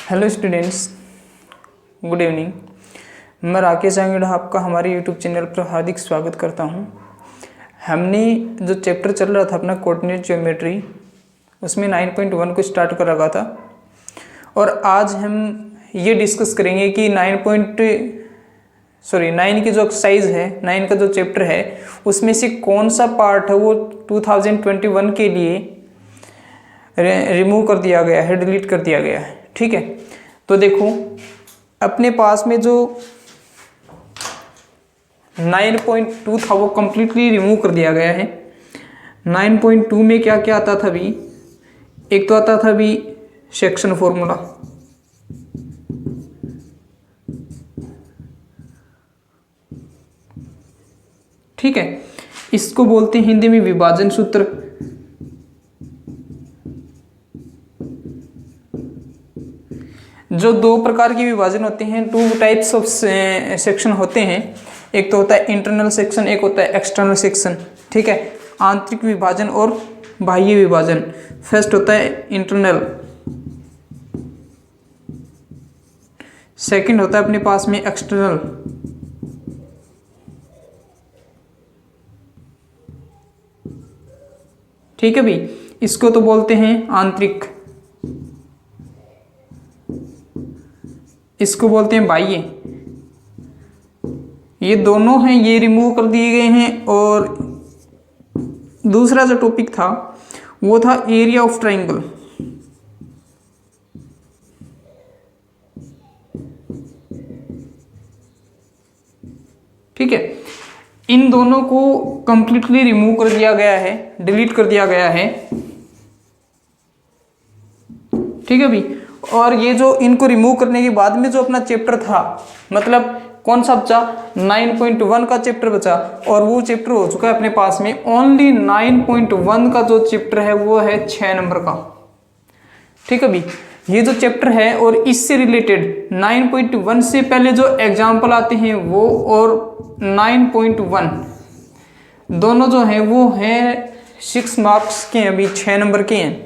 Hello students, good evening. मैं राकेश आंगड़ आपका हमारे यूट्यूब चैनल पर हार्दिक स्वागत करता हूं। हमने जो चैप्टर चल रहा था अपना कोऑर्डिनेट ज्योमेट्री, उसमें 9.1 को स्टार्ट कर रखा था और आज हम ये डिस्कस करेंगे कि 9 की जो एक्सरसाइज है, 9 का जो चैप्टर है उसमें से कौन सा पार्ट है वो 2021 के लिए रिमूव कर दिया गया है, डिलीट कर दिया गया है। ठीक है, तो देखो अपने पास में जो 9.2 था वो कंप्लीटली रिमूव कर दिया गया है। 9.2 में क्या क्या आता था भी, एक तो आता था भी सेक्शन फॉर्मूला, ठीक है, इसको बोलते हैं हिंदी में विभाजन सूत्र। जो दो प्रकार के विभाजन होते हैं, टू टाइप्स ऑफ सेक्शन होते हैं, एक तो होता है इंटरनल सेक्शन, एक होता है एक्सटर्नल सेक्शन। ठीक है, आंतरिक विभाजन और बाह्य विभाजन। फर्स्ट होता है इंटरनल, सेकंड होता है अपने पास में एक्सटर्नल। ठीक है भी, इसको तो बोलते हैं आंतरिक, इसको बोलते हैं बाह्य। ये दोनों हैं, ये रिमूव कर दिए गए हैं। और दूसरा जो टॉपिक था वो था एरिया ऑफ ट्रायंगल। ठीक है, इन दोनों को कंप्लीटली रिमूव कर दिया गया है, डिलीट कर दिया गया है। ठीक है भी, और ये जो इनको रिमूव करने के बाद में जो अपना चैप्टर था, मतलब कौन सा बचा, 9.1 का चैप्टर बचा, और वो चैप्टर हो चुका है अपने पास में। ओनली 9.1 का जो चैप्टर है वो है 6 नंबर का। ठीक है भी, ये जो चैप्टर है और इससे रिलेटेड 9.1 से पहले जो एग्जाम्पल आते हैं वो और 9.1 दोनों जो हैं वो हैं 6 मार्क्स के हैं, अभी 6 नंबर के हैं।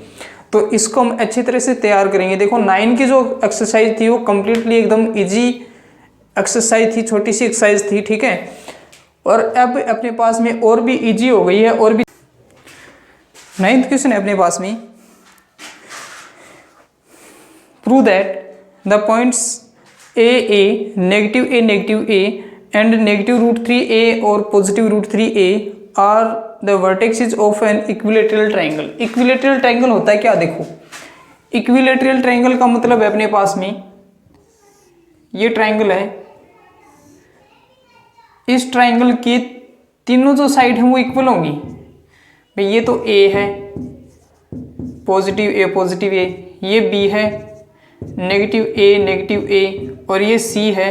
तो इसको हम अच्छी तरह से तैयार करेंगे। देखो 9 की जो एक्सरसाइज थी वो कंप्लीटली एकदम इजी एक्सरसाइज थी, छोटी सी एक्सरसाइज थी। ठीक है, और अब अपने पास में और भी इजी हो गई है। और भी 9th क्वेश्चन है अपने पास में, prove that the points A negative A and negative root 3a और positive root 3a are the vertexes of an equilateral triangle. Equilateral triangle होता है क्या, देखो इक्विलेटरल ट्रायंगल का मतलब है अपने पास में ये ट्रायंगल है, इस ट्रायंगल के तीनों जो साइड हैं वो इक्वल होंगी। भाई ये तो a है, पॉजिटिव a, ये b है, नेगेटिव a, और ये c है,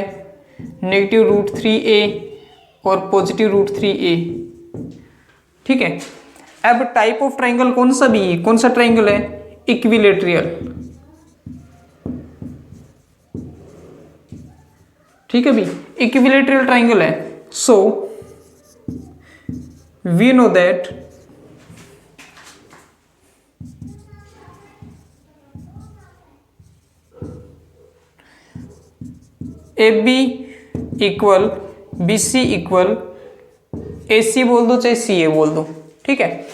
नेगेटिव रूट 3a और पॉजिटिव रूट 3a। ठीक है, अब टाइप ऑफ ट्रायंगल कौन सा भी, कौन सा ट्रायंगल है, इक्विलेटरल। ठीक है भी, इक्विलेटरल ट्रायंगल है। So we know that AB equal BC equal AC बोल दो चाहे CA बोल दो। ठीक है,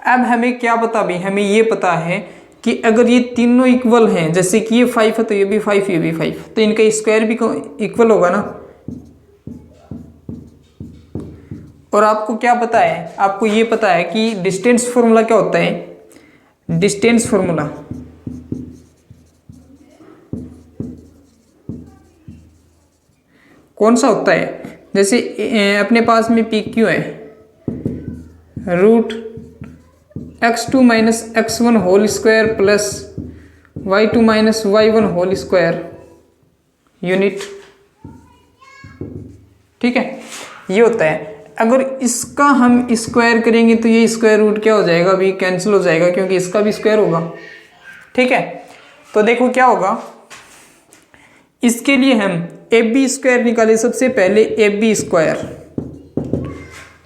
अब हमें क्या पता भी, हमें ये पता है कि अगर ये तीनों इक्वल हैं, जैसे कि ये 5 है तो ये भी 5, ये भी 5, तो इनका स्क्वायर भी इक्वल होगा ना। और आपको क्या पता है, आपको ये पता है कि डिस्टेंस फॉर्मूला क्या होता है, डिस्टेंस फॉर्मूला कौन सा होता है, जैसे अपने पास में PQ है, root x2 minus x1 whole square plus y2 minus y1 whole square unit. ठीक है, ये होता है। अगर इसका हम स्क्वायर करेंगे तो ये स्क्वायर रूट क्या हो जाएगा, अभी कैंसिल हो जाएगा क्योंकि इसका भी स्क्वायर होगा। ठीक है, तो देखो क्या होगा, इसके लिए हम AB स्क्वायर निकाले सबसे पहले। AB स्क्वायर,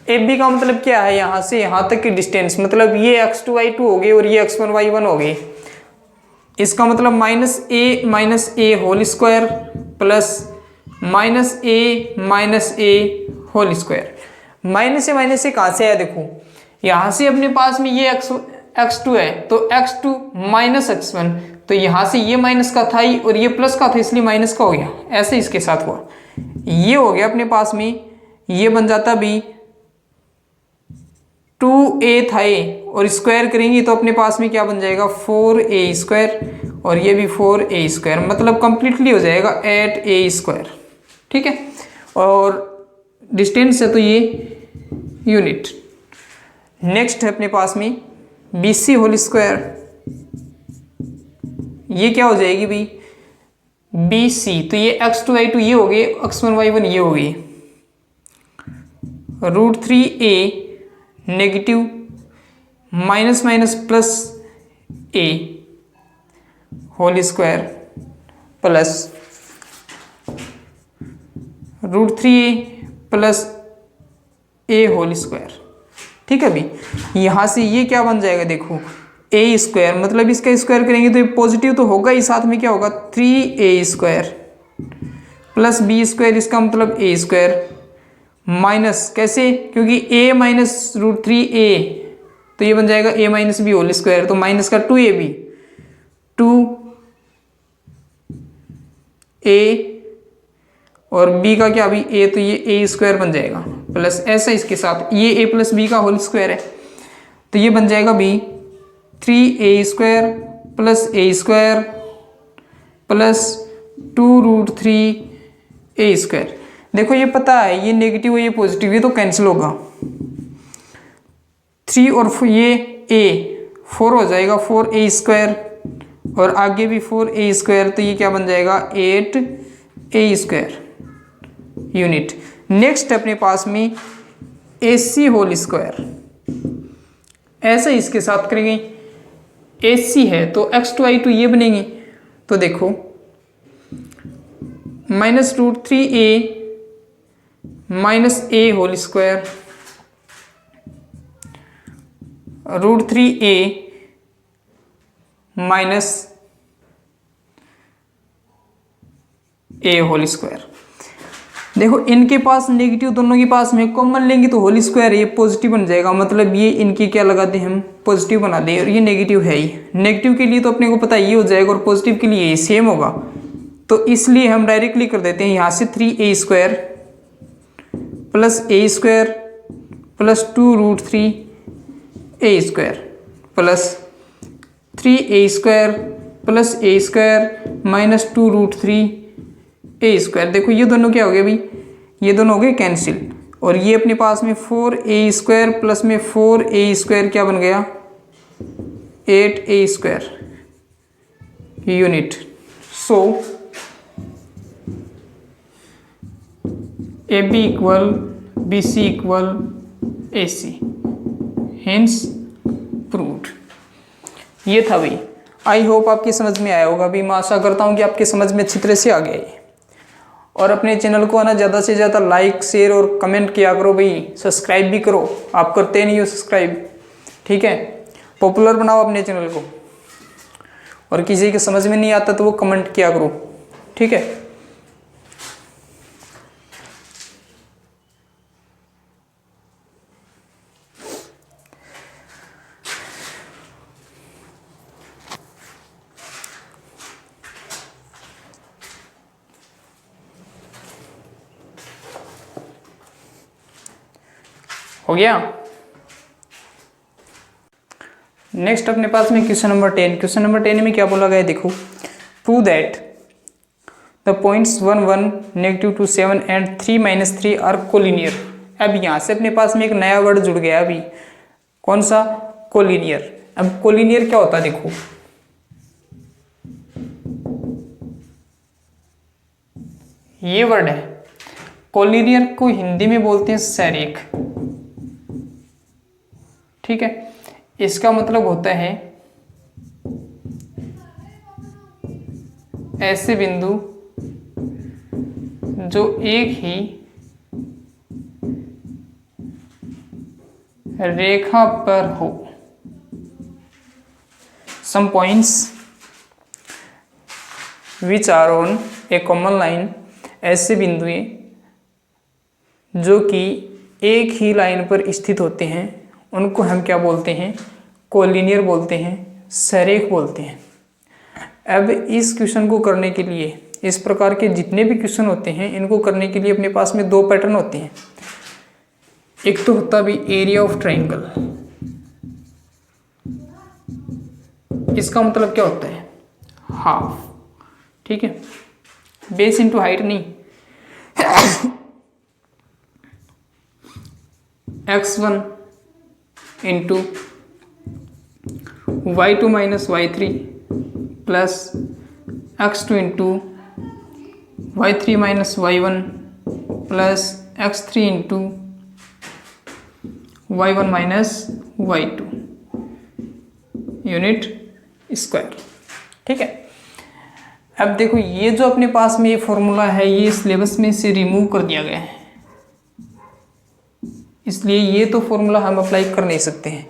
AB का मतलब क्या है, यहां से यहां तक की डिस्टेंस, मतलब ये x2 y2 हो गई और ये x1 y1 हो गई। इसका मतलब माइनस ए होल स्क्वायर प्लस माइनस ए होल स्क्वायर। माइनस से कहाँ से आया देखो, यहाँ से अपने पास में ये x2 है तो x2 माइनस x1, तो यहाँ से ये माइनस का था ही और ये प्लस का था इसलिए माइनस का हो गया, ऐसे इसके साथ हुआ। ये हो गया अपने पास में, ये बन जाता भी 2a था ए और स्क्वायर करेंगे तो अपने पास में क्या बन जाएगा 4a स्क्वायर और ये भी 4a स्क्वायर, मतलब कंप्लीटली हो जाएगा 8a स्क्वायर। ठीक है, और डिस्टेंस है तो ये यूनिट। नेक्स्ट है अपने पास में BC होल स्क्वायर, ये क्या हो जाएगी भाई BC, तो ये x2 y2 ये हो गए, x1 y1 ये हो गई, √3a negative minus minus plus a whole square plus √3a plus a whole square. ठीक है भाई, यहाँ से ये क्या बन जाएगा देखो a स्क्वायर, मतलब इसका स्क्वायर करेंगे तो ये पॉजिटिव तो होगा ही, साथ में क्या होगा 3a square plus b square, इसका मतलब a स्क्वायर माइनस कैसे, क्योंकि a माइनस √3a तो ये बन जाएगा a minus b whole square, तो माइनस का 2ab 2a और b का क्या अभी a, तो ये a स्क्वायर बन जाएगा प्लस ऐसा इसके साथ ये a प्लस b का होल स्क्वायर है, तो ये बन जाएगा b 3a square plus a square plus 2√3a square. देखो ये पता है ये नेगेटिव है ये पॉजिटिव, ये तो कैंसिल होगा, 3 और ये a 4 हो जाएगा 4a स्क्वायर और आगे भी 4a स्क्वायर, तो ये क्या बन जाएगा 8a स्क्वायर यूनिट। नेक्स्ट अपने पास में AC होल स्क्वायर, ऐसे इसके साथ करेंगे, AC है तो x2 y2 ये बनेंगे, तो देखो minus √3a minus a whole square √3a minus a whole square. देखो इनके पास नेगेटिव दोनों के पास में कॉमन लेंगे तो होल स्क्वायर ये पॉजिटिव बन जाएगा, मतलब ये इनकी क्या लगा दें हम पॉजिटिव बना दें और ये नेगेटिव है ही, नेगेटिव के लिए तो अपने को पता ये हो जाएगा और पॉजिटिव के लिए ये सेम होगा, तो इसलिए हम डायरेक्टली कर देते हैं यहाँ से 3a square plus a square plus 2√3a square plus 3a square plus a square minus 2√3a square. देखो ये दोनों क्या हो गए भाई, ये दोनों हो गए कैंसिल और ये अपने पास में 4a स्क्वायर प्लस में 4a स्क्वायर क्या बन गया 8a स्क्वायर यूनिट। सो AB equal BC equal AC, hence proved. ये था भाई, आई होप आपकी समझ में आया होगा भाई, मैं आशा करता हूँ कि आपके समझ में अच्छी तरह से आ गया है। और अपने चैनल को आना ज़्यादा से ज़्यादा लाइक शेयर और कमेंट किया करो भाई, सब्सक्राइब भी करो, आप करते नहीं हो सब्सक्राइब। ठीक है, पॉपुलर बनाओ अपने चैनल को, और किसी के समझ में नहीं आता तो वो कमेंट किया करो। ठीक है, हो गया। नेक्स्ट अपने पास में क्वेश्चन नंबर 10। क्वेश्चन नंबर 10 में क्या बोला गया है देखो, prove that the points 1 1 -2 7 and 3 -3 are collinear. अब यहाँ से अपने पास में एक नया वर्ड जुड़ गया अभी, कौन सा, कोलिनियर। अब कोलिनियर क्या होता है देखो, ये वर्ड है कोलिनियर को हिंदी में बोलते हैं सरेख। ठीक है, इसका मतलब होता है ऐसे बिंदु जो एक ही रेखा पर हो। Some points which are on a common line, ऐसे बिंदुएं जो कि एक ही लाइन पर स्थित होते हैं उनको हम क्या बोलते हैं, कोलिनियर बोलते हैं, सरेख बोलते हैं। अब इस क्वेश्चन को करने के लिए, इस प्रकार के जितने भी क्वेश्चन होते हैं इनको करने के लिए अपने पास में दो पैटर्न होते हैं। एक तो होता भी एरिया ऑफ ट्रायंगल, इसका मतलब क्या होता है, हाफ, ठीक है, बेस इंटू हाइट नहीं, x1 into y2 minus y3 plus x2 into y3 minus y1 plus x3 into y1 minus y2 unit square, ठीक है। अब देखो ये जो अपने पास में ये फॉर्मूला है ये सिलेबस में से रिमूव कर दिया गया है, इसलिए ये तो फॉर्मूला हम अप्लाई कर नहीं सकते हैं,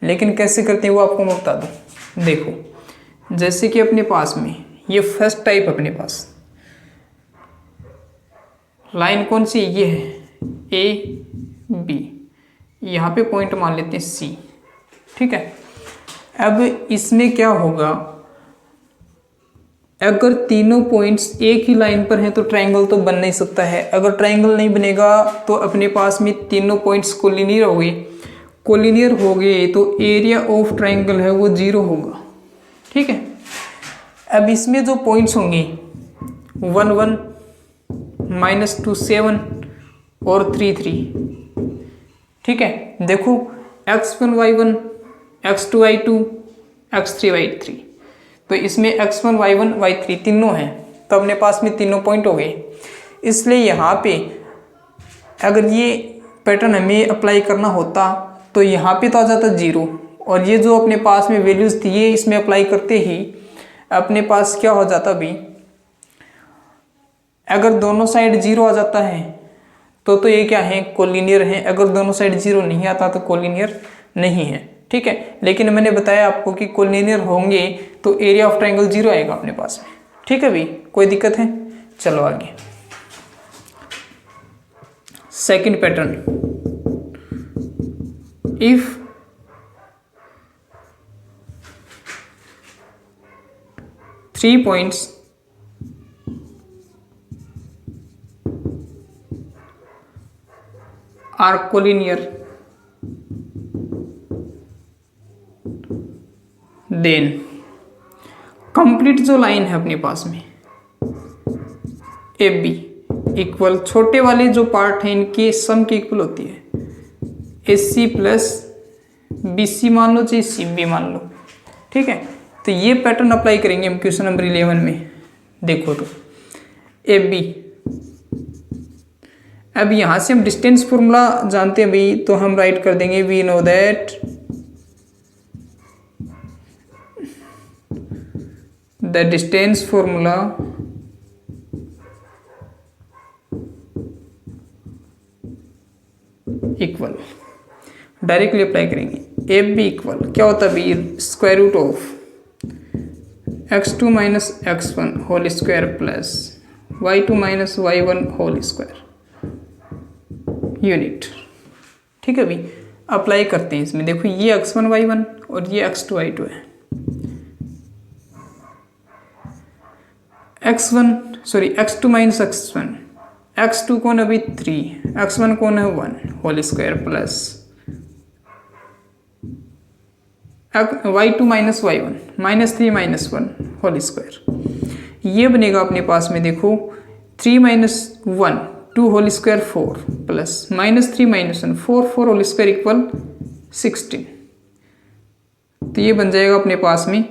लेकिन कैसे करते हैं वो आपको मैं बता दूं। देखो जैसे कि अपने पास में ये फर्स्ट टाइप, अपने पास लाइन कौन सी, ये है ए बी, यहाँ पे पॉइंट मान लेते हैं सी, ठीक है। अब इसमें क्या होगा, अगर तीनों पॉइंट्स एक ही लाइन पर हैं तो ट्रायंगल तो बन नहीं सकता है। अगर ट्रायंगल नहीं बनेगा तो अपने पास में तीनों पॉइंट्स कोलिनियर हो गए, कोलिनियर हो गए तो एरिया ऑफ ट्रायंगल है वो 0 होगा, ठीक है। अब इसमें जो पॉइंट्स होंगे 1 1 -2 7 और 3 3, ठीक है। देखो x1 y1 x2 y2 x3 y3, तो इसमें x1 y1 y3 तीनों हैं, तो अपने पास में तीनों पॉइंट हो गए। इसलिए यहाँ पे अगर ये पैटर्न हमें अप्लाई करना होता तो यहाँ पे तो आ जाता 0, और ये जो अपने पास में वैल्यूज थी ये इसमें अप्लाई करते ही अपने पास क्या हो जाता भी, अगर दोनों साइड 0 आ जाता है तो ये क्या है, कोलिनियर है। अगर दोनों साइड 0 नहीं आता तो कोलिनियर नहीं है, ठीक है। लेकिन मैंने बताया आपको कि कोलिनियर होंगे तो एरिया ऑफ ट्रायंगल 0 आएगा अपने पास में, ठीक है भाई, कोई दिक्कत है। चलो आगे second pattern, if three points are collinear then complete जो लाइन है अपने पास में ए बी इक्वल, छोटे वाले जो पार्ट हैं इनके सम की इक्वल होती है, ए सी प्लस बी सी मान लो चाहे सी बी मान लो, ठीक है। तो ये पैटर्न अप्लाई करेंगे हम क्वेश्चन नंबर 11 में। देखो तो ए बी, अब यहाँ से हम डिस्टेंस फॉर्मूला जानते हैं भाई, तो हम राइट कर देंगे we know that the distance formula equal, directly apply करेंगे। ए बी इक्वल क्या होता है भाई, square root of x2 minus x1 whole square plus y2 minus y1 whole square unit, ठीक है भाई। अप्लाई करते हैं इसमें, देखो ये x1 y1 और ये x2 y2 है, x2 माइनस x1, x2 कौन है अभी 3, x1 कौन है 1 whole square plus y2 minus y1 -3 minus 1 whole square, ये बनेगा अपने पास में। देखो 3 minus 1 2 whole square 4 plus -3 minus 1 4 whole square equal 16, तो ये बन जाएगा अपने पास में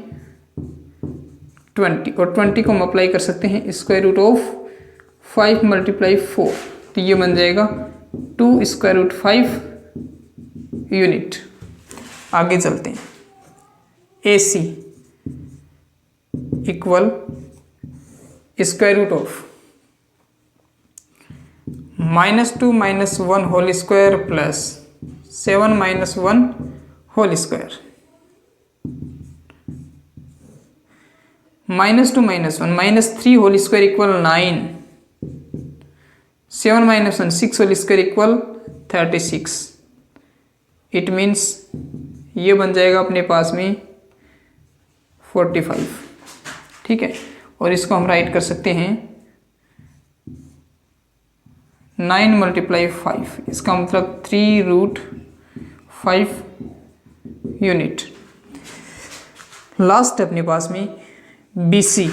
20, और 20 को हम अप्लाई कर सकते हैं स्क्वायर रूट ऑफ 5 मल्टीप्लाई 4, तो ये बन जाएगा 2 स्क्वायर रूट 5 यूनिट। आगे चलते हैं, A C equal square root of -2 minus 1 whole square plus 7 minus 1 whole square -2 -1 -3 whole square equal 9, 7 -1 6 whole square equal 36। It means ये बन जाएगा अपने पास में 45। ठीक है, और इसको हम राइट कर सकते हैं 9 × 5, इसका मतलब 3√5 यूनिट। लास्ट अपने पास में BC।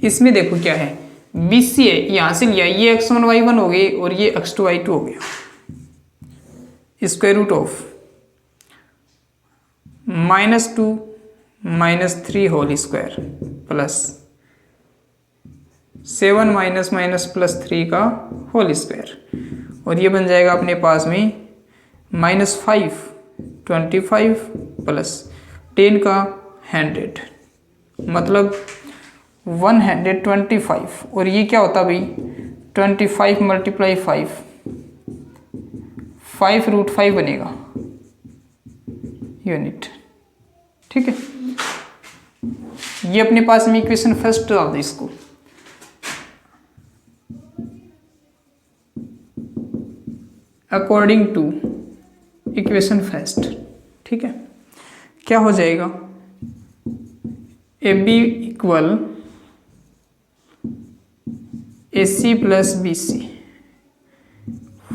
इसमें देखो क्या है, BC है, यहां से लिया, ये x1 y1 हो गए और ये x2 y2 हो गया, square root of -2 -3 whole square plus 7 -3 का होल स्क्वायर, और ये बन जाएगा अपने पास में -5 25 प्लस 10 का 100, मतलब 125। और ये क्या होता भाई 25 × 5, 5√5 बनेगा यूनिट। ठीक है, ये अपने पास में इक्वेशन फर्स्ट डाल दो इसको। अकॉर्डिंग टू इक्वेशन फर्स्ट, ठीक है, क्या हो जाएगा, AB equal AC plus BC,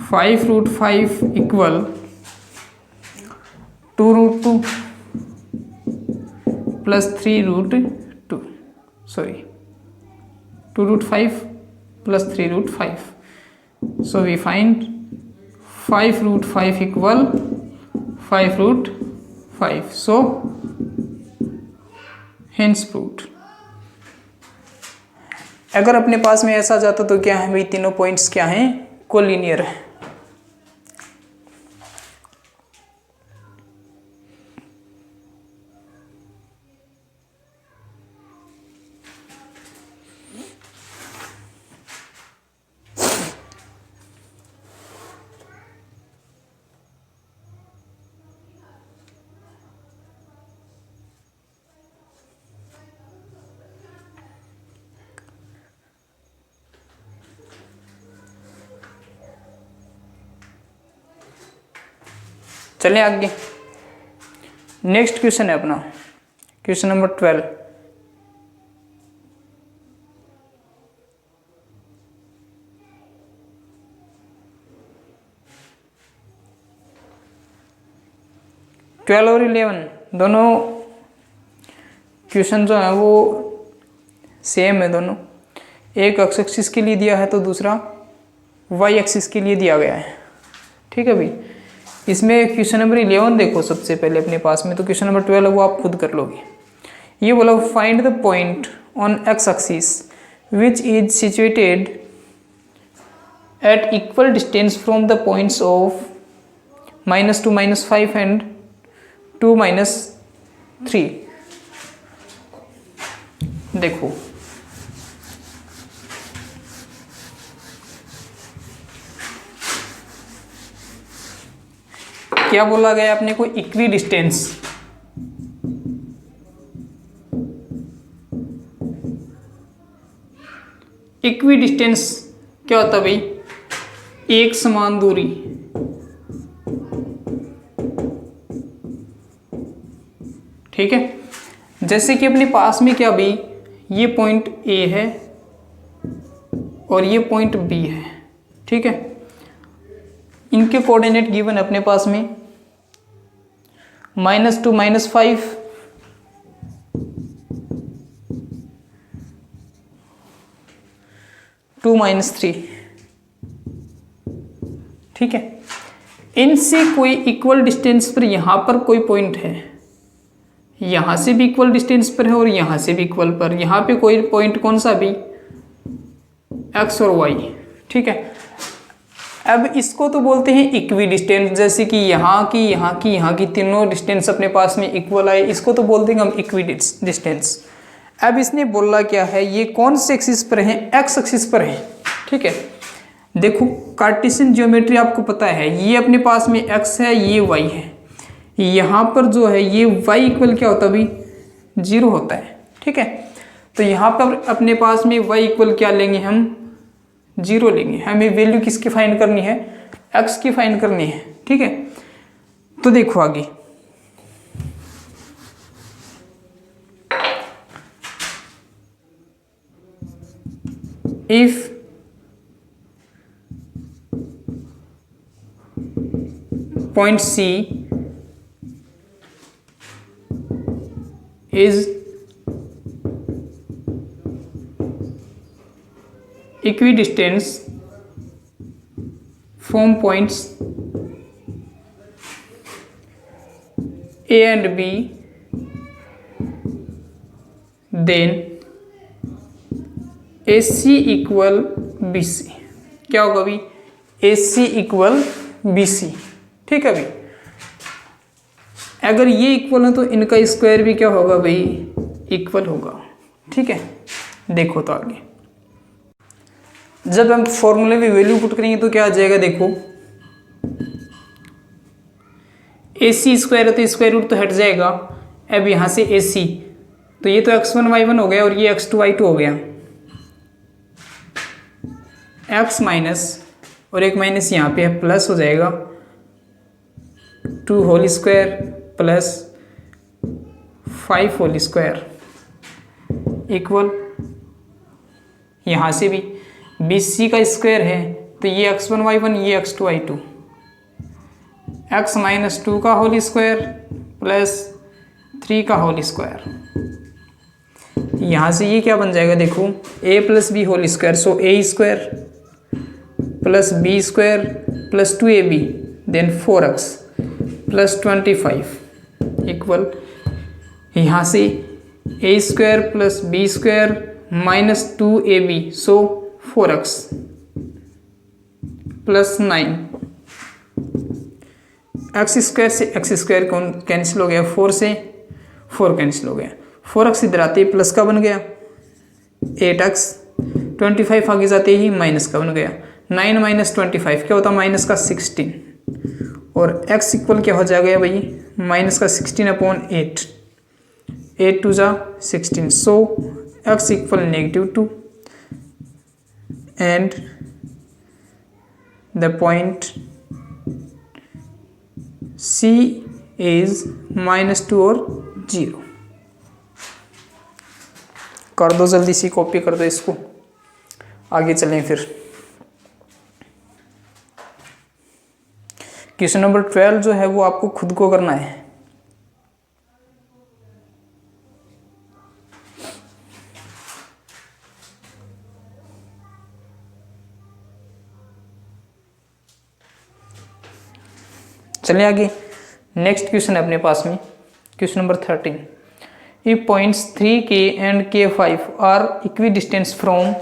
5√5 equal 2√2 plus 3√2, sorry 2√5 plus 3√5, so we find 5√5 equal 5√5, so hence proved। अगर अपने पास में ऐसा जाता तो क्या है भाई, तीनों पॉइंट्स क्या हैं, कोलिनियर है। चलें आगे, नेक्स्ट क्वेश्चन है अपना क्वेश्चन नंबर 12। और 11 दोनों क्वेश्चन जो है वो सेम है दोनों, एक एक्स एक्सिस के लिए दिया है तो दूसरा वाई एक्सिस के लिए दिया गया है। ठीक है भाई, इसमें क्वेश्चन नंबर 11 देखो सबसे पहले अपने पास में, तो क्वेश्चन नंबर 12 वो आप खुद कर लोगे। ये बोला find the point on x axis which is situated at equal distance from the points of -2 -5 and 2 -3। देखो क्या बोला गया अपने को, इक्वी डिस्टेंस। इक्वी डिस्टेंस क्या होता है भाई, एक समान दूरी। ठीक है, जैसे कि अपने पास में क्या भाई, ये पॉइंट A है और ये पॉइंट B है। ठीक है, इनके कोऑर्डिनेट गिवन है अपने पास में -2 -5 2 -3। ठीक है, इनसे कोई इक्वल डिस्टेंस पर यहां पर कोई पॉइंट है, यहां से भी इक्वल डिस्टेंस पर है और यहां से भी इक्वल पर, यहां पे कोई पॉइंट कौन सा भी, x और y। ठीक है, अब इसको तो बोलते हैं इक्वी डिस्टेंस, जैसे कि यहाँ की तीनों डिस्टेंस अपने पास में इक्वल आए, इसको तो बोलते हैं हम इक्वी डिस्टेंस। अब इसने बोला क्या है, ये कौन से एक्सिस पर है, एक्स एक्सिस पर है। ठीक है, देखो कार्टेशियन ज्योमेट्री आपको पता है, ये अपने पास में x है, ये y है, यहाँ पर जो है ये y इक्वल क्या होता है भाई, 0 होता है। ठीक है, तो यहाँ पर अपने पास में y इक्वल क्या लेंगे हम 0 लेंगे। हमें वैल्यू किसकी फाइंड करनी है, x की फाइंड करनी है। ठीक है, तो देखो आगे if point C is equidistant from points A and B, then AC equal BC। क्या होगा अभी, AC इक्वल BC। ठीक है भाई, अगर ये इक्वल है तो इनका स्क्वायर भी क्या होगा भाई, इक्वल होगा। ठीक है, देखो तो आगे जब हम फॉर्मूले में वैल्यू पुट करेंगे तो क्या आ जाएगा, देखो AC स्क्वायर है तो स्क्वायर रूट तो हट जाएगा। अब यहाँ से AC तो ये तो x1 y1 हो गया और ये x2 y2 हो गया, x माइनस और एक माइनस यहाँ पे है प्लस हो जाएगा 2 whole square plus 5 whole square equal यहाँ से भी BC का स्क्वायर है तो ये x1 y1 ये x2 y2, x माइनस 2 का होल स्क्वायर प्लस 3 का होल स्क्वायर। यहाँ से ये क्या बन जाएगा, देखो a plus B whole square, so a square plus B square plus 2ab then 4x plus 25 equal यहाँ से a square plus B square minus 2ab so 4x plus 9, X square से एक्स स्क्वायर कैंसिल हो गया, 4 से 4 cancel हो गया, 4x इधर आते ही प्लस का बन गया 8x, 25 आगे जाते ही माइनस का बन गया 9 माइनस 25 क्या होता है माइनस का 16 और x इक्वल क्या हो जाएगा भाई माइनस का 16 अपॉन 8, 8 टू जा 16 सो x equal -2 and the point C is -2 और 0। कर दो जल्दी सी, कॉपी कर दो इसको, आगे चलें फिर। क्वेश्चन नंबर 12 जो है वो आपको खुद को करना है। चलिए आगे, नेक्स्ट क्वेश्चन है अपने पास में question number 13। If points 3k and k5 are equidistance from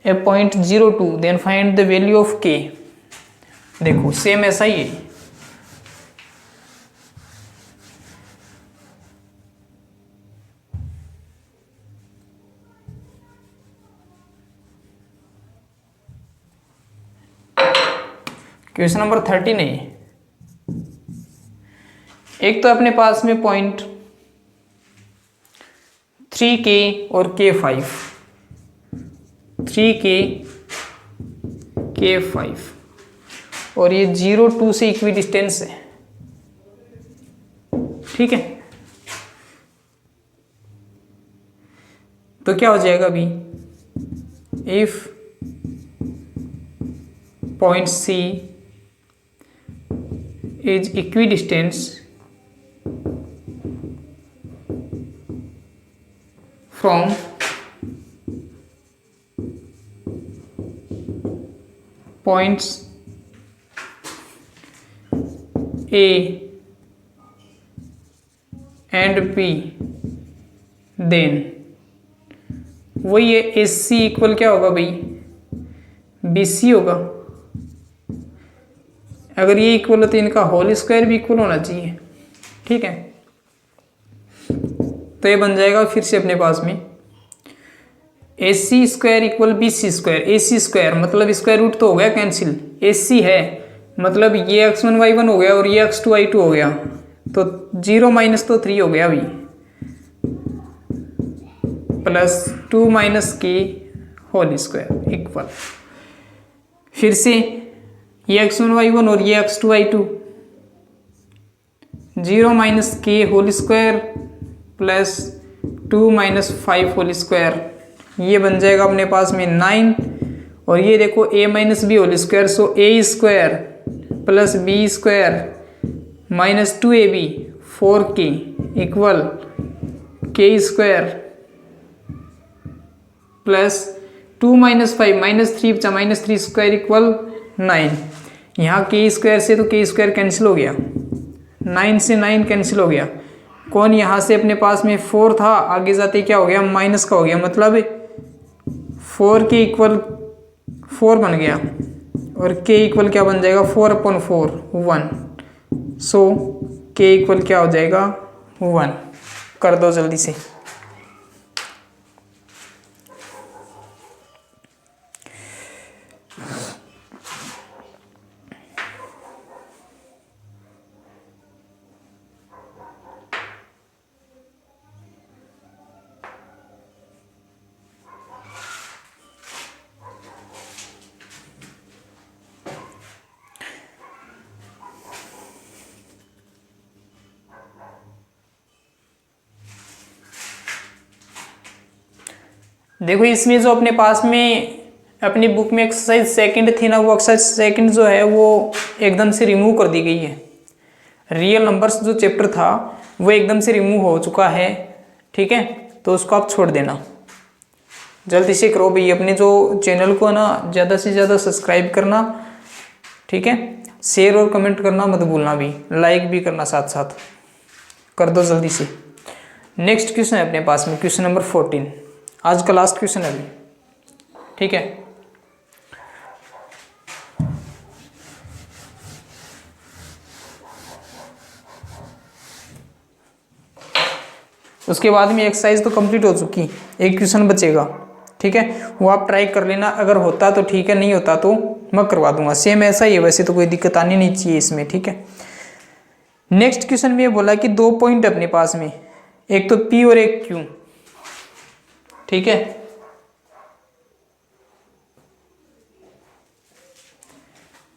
a point 02 then find the value of k। देखो सेम ऐसा ही है, क्वेश्चन नंबर 13 है। एक तो अपने पास में पॉइंट 3k और k5, 3k k5 और ये 02 से इक्विडिस्टेंस है। ठीक है, तो क्या हो जाएगा अभी, if point C is equidistant from points A and B then वही है AC इक्वल क्या होगा भाई BC होगा। अगर ये इक्वल है तो इनका होल स्क्वायर भी इक्वल होना चाहिए। ठीक है, तो ये बन जाएगा फिर से अपने पास में AC square equal BC square. AC square मतलब स्क्वायर रूट तो हो गया कैंसिल, AC है मतलब ये x1 y1 हो गया और ये x2 y2 हो गया, तो 0 माइनस तो 3 हो गया अभी, प्लस 2 माइनस के होल स्क्वायर इक्वल, फिर से ये x1 y1 और ये x2 y2, 0 माइनस के whole square plus 2 minus 5 whole square, ये बन जाएगा अपने पास में 9, और ये देखो a minus B whole square, so a square plus B square minus 2ab 4k equal k square plus 2 minus 5 minus 3 बचा माइनस 3 स्क्वायर इक्वल 9। यहाँ k स्क्वायर से तो k स्क्वायर कैंसिल हो गया, 9 से 9 कैंसिल हो गया, कौन यहाँ से अपने पास में 4 था, आगे जाते क्या हो गया माइनस का हो गया, मतलब 4k इक्वल 4 बन गया, और k इक्वल क्या बन जाएगा 4/4 1, सो k इक्वल क्या हो जाएगा 1। कर दो जल्दी से। देखो इसमें जो अपने पास में अपनी बुक में एक्सरसाइज सेकंड थी ना, वो एक्सरसाइज सेकंड जो है वो एकदम से रिमूव कर दी गई है। रियल नंबर्स जो चैप्टर था वो एकदम से रिमूव हो चुका है, ठीक है, तो उसको आप छोड़ देना, जल्दी से करो भाई। अपने जो चैनल को ना ज़्यादा से ज़्यादा सब्सक्राइब करना, ठीक है, शेयर और कमेंट करना मत भूलना, भी लाइक भी करना साथ साथ, कर दो जल्दी से। नेक्स्ट क्वेश्चन है अपने पास में क्वेश्चन नंबर 14, आज का लास्ट क्वेश्चन है अभी, ठीक है। उसके बाद में एक्सरसाइज तो कंप्लीट हो चुकी, एक क्वेश्चन बचेगा, ठीक है, वो आप ट्राई कर लेना, अगर होता तो ठीक है, नहीं होता तो मैं करवा दूंगा, सेम ऐसा ही है, वैसे तो कोई दिक्कत आनी नहीं चाहिए इसमें, ठीक है। नेक्स्ट क्वेश्चन में ये बोला कि 2 पॉइंट अपने पास में, एक तो P और एक Q, ठीक है,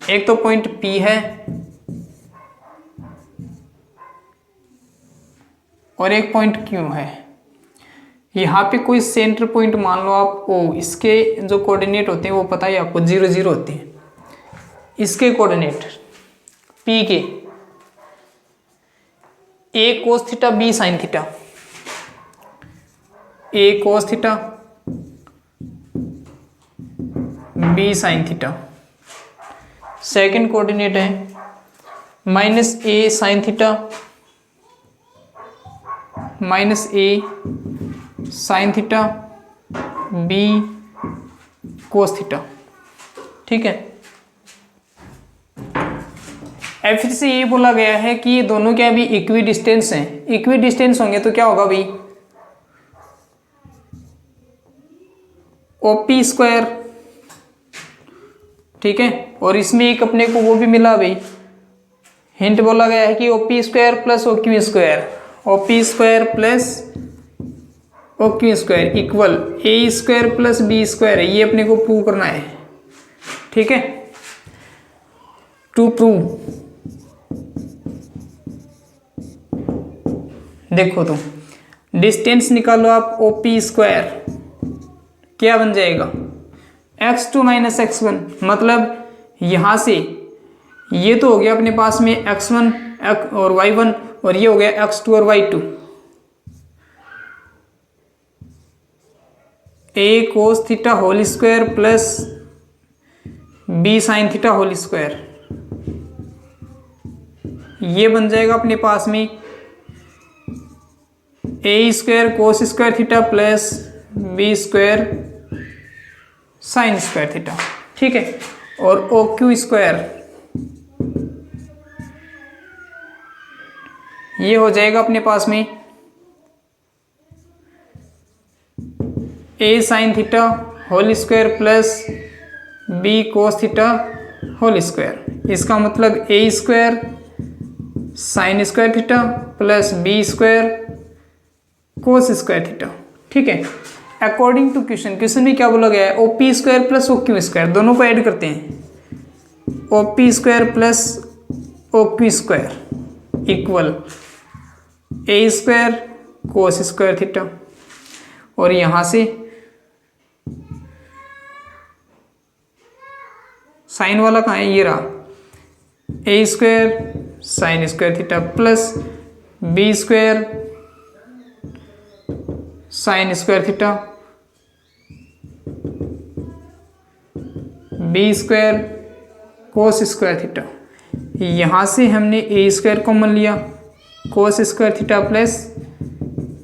एक तो पॉइंट P है और एक पॉइंट Q है। यहाँ पे कोई सेंटर पॉइंट मान लो आप O, इसके जो कोऑर्डिनेट होते हैं वो पता है आपको 0 0 होते हैं, इसके कोऑर्डिनेट P के A cos theta B sin theta, A cos theta B sin theta. Second coordinate है minus A sin theta minus A sin theta B cos theta, ठीक है। अब फिर से ये बोला गया है कि ये दोनों क्या भी इक्वी डिस्टेंस हैं, इक्वी डिस्टेंस होंगे तो क्या होगा भाई OP स्क्वायर, ठीक है, और इसमें एक अपने को वो भी मिला भाई, हिंट बोला गया है कि OP square plus OQ square, OP square plus OQ square equal A square plus B square है, ये अपने को प्रूव करना है, ठीक है। टू प्रूव, देखो तो डिस्टेंस निकालो आप, OP स्क्वायर क्या बन जाएगा x2 माइनस x1, मतलब यहां से ये तो हो गया अपने पास में x1 और y1, और ये हो गया x2 और y2, A cos theta whole square plus B sin theta whole square, ये बन जाएगा अपने पास में A square cos square theta plus B square sine square theta, ठीक है, और OQ स्क्वायर ये हो जाएगा अपने पास में A sine theta whole square plus B cos theta whole square, इसका मतलब A square sine square theta plus B square cos square theta, ठीक है। अकॉर्डिंग टू क्वेश्चन, क्वेश्चन में क्या बोला गया है, O P square plus O Q square, दोनों को ऐड करते हैं, O P square plus O Q square equal a square cos square theta, और यहां से साइन वाला कहाँ है, ये रहा, a square sine square theta plus B square sine square theta, b square cos square theta. यहाँ से हमने ए स्क्वायर कॉमन लिया, cos square theta plus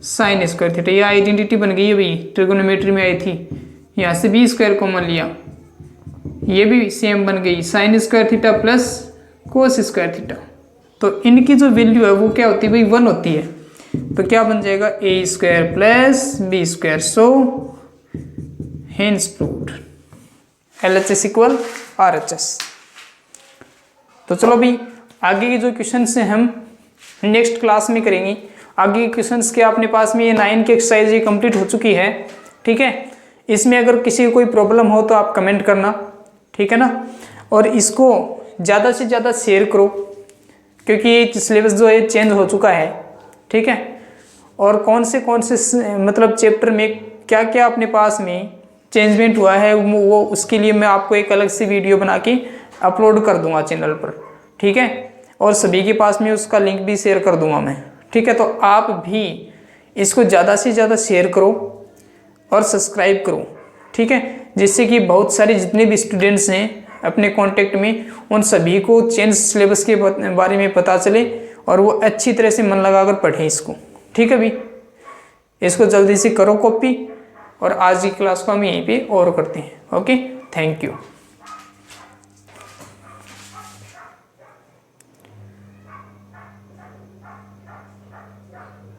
sine square theta, ये आइडेंटिटी बन गई है भाई, ट्रिगोनोमेट्री में आई थी। यहाँ से बी स्क्वायर कॉमन लिया, ये भी सेम बन गई, sign square theta plus cos square theta. तो इनकी जो वैल्यू है वो क्या होती है भाई, 1 होती है। तो क्या बन जाएगा, a square plus B square, so hence proved LHS equal RHS। तो चलो भाई आगे के जो क्वेश्चन से हम नेक्स्ट क्लास में करेंगे। आगे के क्वेश्चंस के अपने पास में ये 9 की एक्सरसाइज ये कंप्लीट हो चुकी है, ठीक है। इसमें अगर किसी को कोई प्रॉब्लम हो तो आप कमेंट करना, ठीक है ना। और इसको ज़्यादा से ज़्यादा शेयर करो, क्योंकि ये सिलेबस जो है चेंज हो चुका है, ठीक है। और कौन से मतलब चैप्टर में क्या क्या अपने पास में चेंजमेंट हुआ है वो उसके लिए मैं आपको एक अलग से वीडियो बना के अपलोड कर दूंगा चैनल पर, ठीक है। और सभी के पास में उसका लिंक भी शेयर कर दूंगा मैं, ठीक है। तो आप भी इसको ज़्यादा से ज़्यादा शेयर करो और सब्सक्राइब करो, ठीक है, जिससे कि बहुत सारे जितने भी स्टूडेंट्स हैं अपने कांटेक्ट में उन सभी को चेंज सिलेबस के बारे में पता चले और वो अच्छी तरह से मन लगाकर पढ़ें इसको, ठीक है भाई। इसको जल्दी से करो कॉपी, और आज की क्लास को हम यहीं पे और करते हैं। Okay, thank you.